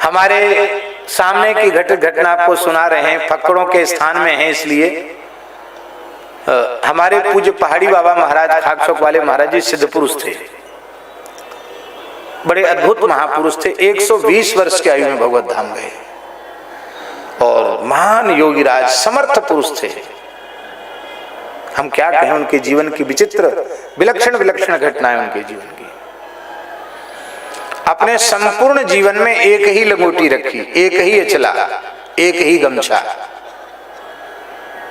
हमारे सामने की घटना आपको सुना रहे हैं, फक्कड़ों के स्थान में है, इसलिए हमारे पूज्य पहाड़ी बाबा महाराज खाकचौक वाले महाराज जी सिद्ध पुरुष थे, बड़े अद्भुत महापुरुष थे। 120 वर्ष की आयु में भगवत धाम गए और महान योगीराज समर्थ पुरुष थे। हम क्या कहें उनके जीवन की विचित्र विलक्षण विलक्षण घटनाएं उनके जीवन की। अपने संपूर्ण जीवन में एक ही लंगोटी रखी, एक ही अचला, एक ही गमछा,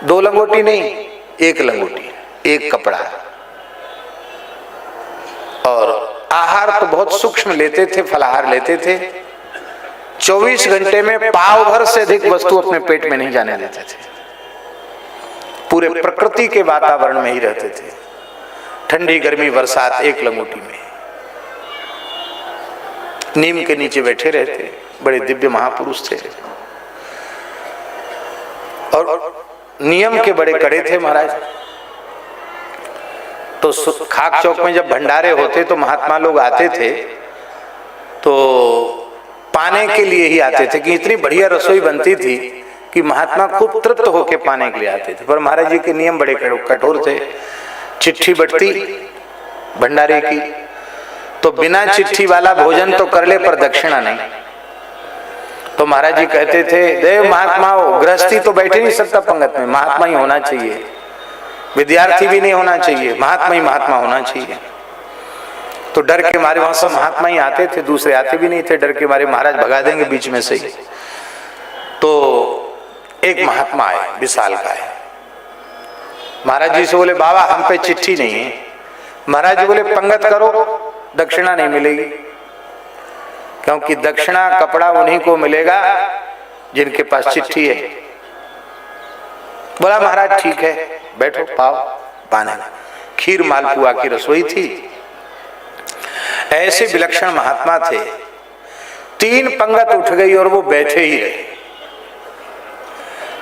2 लंगोटी नहीं, 1 लंगोटी, 1 कपड़ा। और आहार तो बहुत सूक्ष्म लेते थे, फलाहार लेते थे। 24 घंटे में पाव भर से अधिक वस्तु अपने पेट में नहीं जाने देते थे। पूरे प्रकृति के वातावरण में ही रहते थे, ठंडी गर्मी बरसात, 1 लंगोटी में। नीम के नीचे बैठे रहते, बड़े दिव्य महापुरुष थे और नियम के बड़े कड़े थे महाराज। तो खाकचौक में जब भंडारे होते तो महात्मा लोग आते थे तो पाने के लिए ही आते थे कि इतनी बढ़िया रसोई बनती थी कि महात्मा खूब तृप्त होकर पाने के लिए आते थे। पर महाराज जी के नियम बड़े कठोर थे। चिट्ठी बटती भंडारे की तो बिना चिट्ठी वाला भोजन तो कर ले पर दक्षिणा नहीं। तो महाराज जी कहते थे, देव महात्मा हो, गृहस्थी तो बैठे नहीं सकता पंगत में, महात्मा ही होना चाहिए, विद्यार्थी भी नहीं होना चाहिए, महात्मा ही महात्मा होना चाहिए। तो डर के मारे वहां सब महात्मा ही आते थे, दूसरे आते भी नहीं थे, डर के मारे महाराज भगा देंगे बीच में से ही। तो एक महात्मा आए, विशाल का है। महाराज जी से बोले, बाबा हम पे चिट्ठी नहीं है। महाराज जी बोले, पंगत करो, दक्षिणा नहीं मिलेगी, क्योंकि दक्षिणा कपड़ा उन्हीं को मिलेगा जिनके पास चिट्ठी है। बोला महाराज ठीक है, बैठो, पाओ पाना। खीर मालपुआ की रसोई थी। ऐसे विलक्षण महात्मा थे, 3 पंगत उठ गई और वो बैठे ही रहे।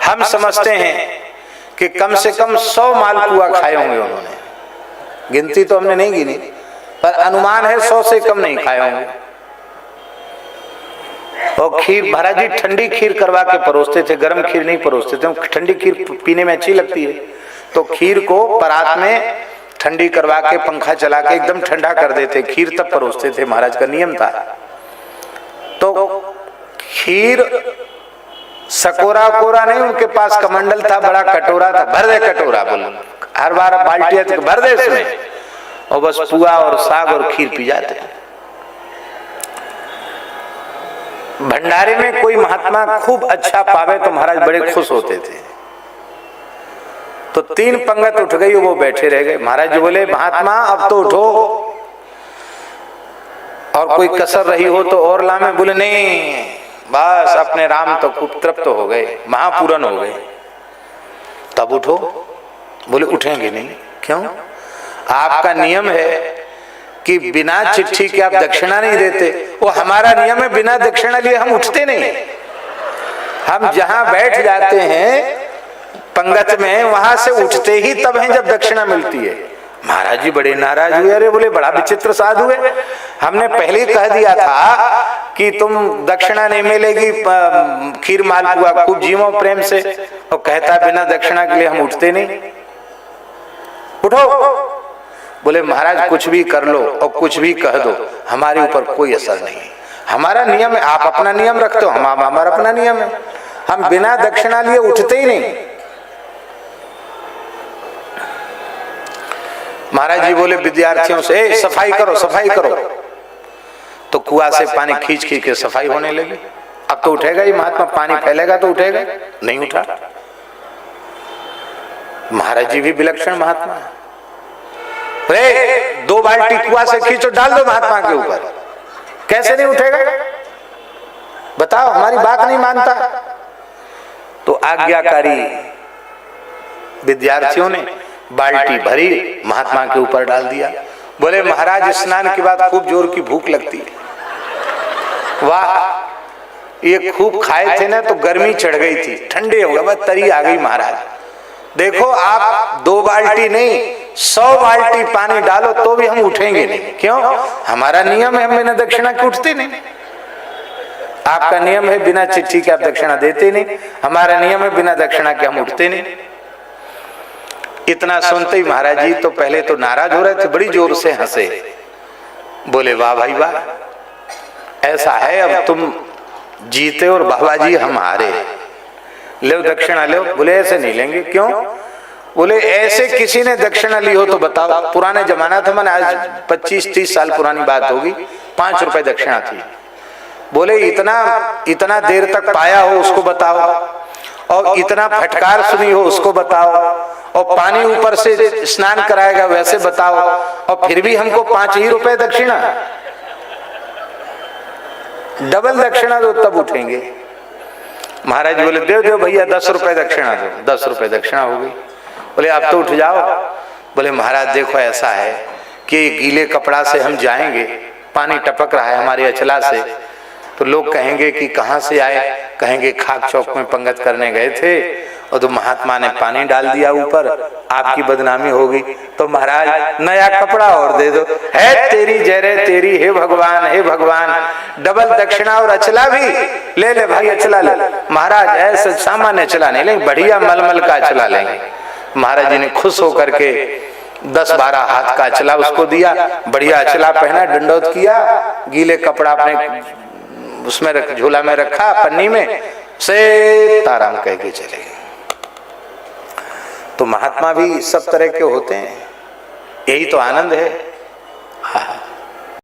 हम समझते हैं कि कम से कम 100 मालपुआ खाए होंगे उन्होंने, गिनती तो हमने नहीं गिनी, पर अनुमान है 100 से कम नहीं खाए होंगे। और खीर महाराज जी ठंडी खीर करवा के परोसते थे, गर्म खीर नहीं परोसते थे। ठंडी खीर पीने में अच्छी लगती है, तो खीर को परात में ठंडी करवा के पंखा चला के एकदम ठंडा कर देते, खीर तब परोसते थे, महाराज का नियम था। तो खीर सकोरा कोरा नहीं, उनके पास कमंडल था, बड़ा कटोरा था, भर दे कटोरा, बोलो हर बार बाल्टी भर दे इसमें, और बस पुआ और साग और खीर पी जाते। भंडारे में कोई महात्मा खूब अच्छा पावे तो महाराज बड़े खुश होते थे। तो 3 पंगत उठ गई, वो बैठे रह गए। महाराज जी बोले, महात्मा अब तो उठो, और कोई कसर रही हो तो और लामे। बोले नहीं, बस अपने राम तो खूब तृप्त हो गए, महापूरन हो गए, तब उठो। बोले उठेंगे नहीं। क्यों? आपका नियम है कि बिना चिट्ठी के आप दक्षिणा नहीं देते। वो हमारा नियम है, बिना दक्षिणा लिए हम उठते नहीं। हम जहां बैठ जाते हैं पंगत में, वहां से उठते ही तब हैं जब दक्षिणा मिलती है। महाराज जी बड़े नाराज हुए। अरे बोले बड़ा विचित्र साधु है, हमने पहले ही कह दिया था कि तुम दक्षिणा नहीं मिलेगी, खीर मालपुआ खूब जीवो प्रेम से, और कहता बिना दक्षिणा के लिए हम उठते नहीं। उठो। बोले महाराज कुछ भी कर लो और कुछ भी कह दो, हमारे ऊपर कोई असर नहीं, हमारा नियम है। आप अपना नियम रखते हो, हम हमारा अपना नियम है, हम बिना दक्षिणा लिए उठते ही नहीं। महाराज जी बोले विद्यार्थियों से, सफाई करो सफाई करो। तो कुआं से पानी खींच खींच के सफाई होने लगी। अब तो उठेगा ही महात्मा, पानी फैलेगा तो उठेगा, नहीं उठा। महाराज जी भी विलक्षण महात्मा है। 2 बाल्टी कुआं से खींचो, डाल दो महात्मा के ऊपर, कैसे नहीं उठेगा? बताओ, हमारी बात नहीं मानता। तो आज्ञाकारी विद्यार्थियों ने बाल्टी भरी, महात्मा के ऊपर डाल दिया। बोले महाराज स्नान के बाद खूब जोर की भूख लगती है। वाह, ये खूब खाए थे ना तो गर्मी चढ़ गई थी, ठंडे हो गए, तरी आ गई। महाराज देखो, आप 2 बाल्टी नहीं 100 बाल्टी पानी डालो तो भी हम उठेंगे नहीं। क्यों? हमारा नियम है, हम बिना दक्षिणा के उठते नहीं। आपका नियम है बिना चिट्ठी के आप दक्षिणा देते नहीं, हमारा नियम है बिना दक्षिणा के हम उठते नहीं। इतना सुनते ही महाराज जी तो पहले तो नाराज हो रहे थे, बड़ी जोर से हंसे, बोले वाह भाई वाह, ऐसा है अब तुम जीते और बाबा जी हम हारे, लो दक्षिणा लो। बोले ऐसे नहीं लेंगे। क्यों? बोले ऐसे किसी ने दक्षिणा ली हो तो बताओ। पुराने जमाना था, मैंने आज 25-30 साल पुरानी बात होगी, 5 रुपए दक्षिणा थी। बोले इतना देर तक पाया हो उसको बताओ, और इतना फटकार सुनी हो उसको बताओ, और पानी ऊपर से स्नान कराएगा वैसे बताओ, और फिर भी हमको 5 ही रुपए दक्षिणा। डबल दक्षिणा दो तब उठेंगे। महाराज बोले दो भैया 10 रुपए दक्षिणा दो। 10 रुपए दक्षिणा हो गई। बोले अब तो उठ जाओ। बोले महाराज देखो ऐसा है कि गीले कपड़ा से हम जाएंगे, पानी टपक रहा है हमारे अचला से, तो लोग कहेंगे कि कहाँ से आए, कहेंगे खाक चौक में पंगत करने गए थे और तो महात्मा ने पानी डाल दिया ऊपर, आपकी बदनामी होगी, तो महाराज नया कपड़ा और दे दो। है तेरी जय रे तेरी, हे भगवान हे भगवान, डबल दक्षिणा और अचला भी ले ले भाई, अचला ले। महाराज ऐसे सामान्य अचला नहीं लेंगे, बढ़िया मलमल का अचला लेंगे। महाराज जी ने खुश होकर के 10-12 हाथ का अचला उसको दिया, बढ़िया अचला पहना, दंडोत किया, गीले कपड़ा अपने उसमें झोला में रखा, पन्नी में से ताराम कह के चले गए। तो महात्मा भी सब तरह के होते हैं, यही तो आनंद है।